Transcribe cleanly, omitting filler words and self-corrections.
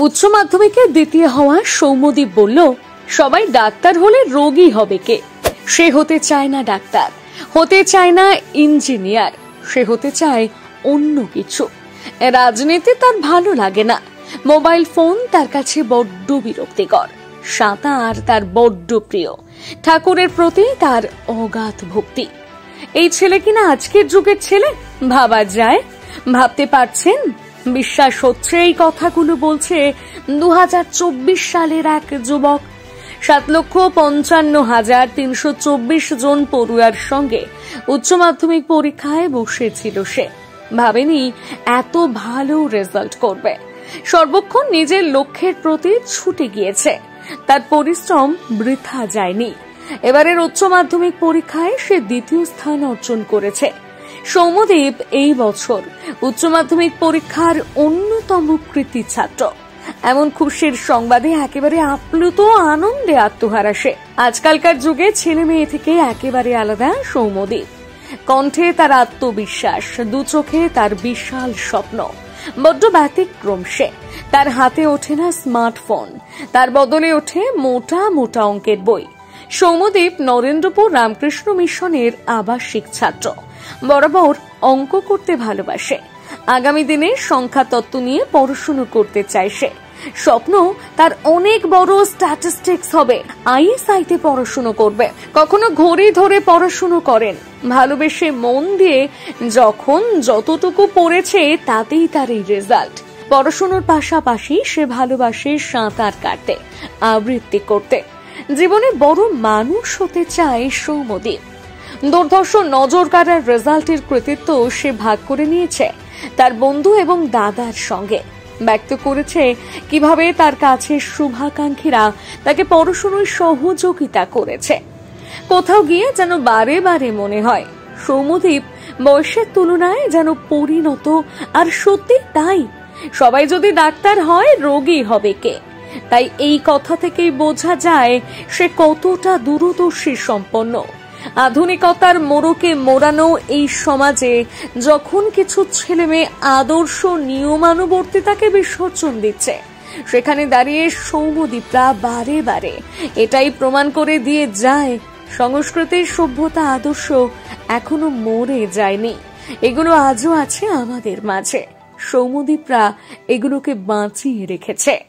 উচ্চ মাধ্যমিকে দ্বিতীয় হওয়া সৌম্যদীপ বলল, সবাই ডাক্তার হলে রোগী হবে কে? সে হতে চায় না ডাক্তার, হতে চায় না ইঞ্জিনিয়ার, সে হতে চায় অন্য কিছু। রাজনীতি তার ভালো লাগে না, মোবাইল ফোন তার কাছে বড্ড বিরক্তিকর, সাঁতার তার বড্ড প্রিয়, ঠাকুরের প্রতি তার অগাধ ভক্তি। এই ছেলে কিনা আজকের যুগের ছেলে? ভাবা যায়? ভাবতে পারছেন? বিশ্বাস হচ্ছে এই কথাগুলো বলছে 2024 সালের এক যুবক। 7,55,324 জন পড়ুয়ার সঙ্গে উচ্চ মাধ্যমিক পরীক্ষায় বসেছিল সে। ভাবেনি এত ভালো রেজাল্ট করবে। সর্বক্ষণ নিজের লক্ষ্যের প্রতি ছুটে গিয়েছে, তার পরিশ্রম বৃথা যায়নি। এবারের উচ্চ মাধ্যমিক পরীক্ষায় সে দ্বিতীয় স্থান অর্জন করেছে। সৌম্যদীপ এই বছর উচ্চ মাধ্যমিক পরীক্ষার অন্যতম কৃতী ছাত্র। এমন খুশির সংবাদে একেবারে আপ্লুত আনন্দে আত্মহারা সে। আজকালকার যুগে ছেলে মেয়ে থেকে একেবারে আলাদা সৌম্যদীপ। কণ্ঠে তার আত্মবিশ্বাস, দু চোখে তার বিশাল স্বপ্ন। বড্ড ব্যতিক্রম সে। তার হাতে ওঠে না স্মার্টফোন, তার বদলে ওঠে মোটা মোটা অঙ্কের বই। সৌম্যদীপ নরেন্দ্রপুর রামকৃষ্ণ মিশনের আবাসিক ছাত্র। বরাবর অঙ্ক করতে ভালোবাসে। আগামী দিনে সংখ্যা তত্ত্ব নিয়ে পড়াশুনো করতে চায় সে। স্বপ্ন তার অনেক বড় স্ট্যাটিস্টিক্স হবে, ISI তে পড়াশুনো করবে। কখনো ঘড়ি ধরে পড়াশুনো করেন, ভালোবেসে মন দিয়ে যখন যতটুকু পড়েছে তাতেই তার এই রেজাল্ট। পড়াশুনোর পাশাপাশি সে ভালোবাসে সাঁতার কাটতে, আবৃত্তি করতে। জীবনে বড় মানুষ হতে চায় সৌম্যদীপ। দুর্ধর্ষ নজর কাড়ার রেজাল্টের কৃতিত্ব সে ভাগ করে নিয়েছে তার বন্ধু এবং দাদার সঙ্গে। ব্যক্ত করেছে কিভাবে তার কাছে শুভাকাঙ্ক্ষীরা তাকে পড়াশোনায় সহযোগিতা করেছে। কোথাও গিয়ে যেন বারে বারে মনে হয় সৌম্যদীপ বয়সের তুলনায় যেন পরিণত। আর সত্যি তাই, সবাই যদি ডাক্তার হয় রোগী হবে কে? তাই এই কথা থেকেই বোঝা যায় সে কতটা দূরদর্শী সম্পন্ন। আধুনিকতার মোড়কে মোড়ানো এই সমাজে যখন কিছু ছেলে মেয়ে আদর্শ নিয়মানুবর্তিতাকে বিসর্জন দিচ্ছে, সেখানে দাঁড়িয়ে সৌম্যদীপরা বারে বারে এটাই প্রমাণ করে দিয়ে যায় সংস্কৃতির সভ্যতা আদর্শ এখনো মরে যায়নি, এগুলো আজও আছে আমাদের মাঝে। সৌম্যদীপরা এগুলোকে বাঁচিয়ে রেখেছে।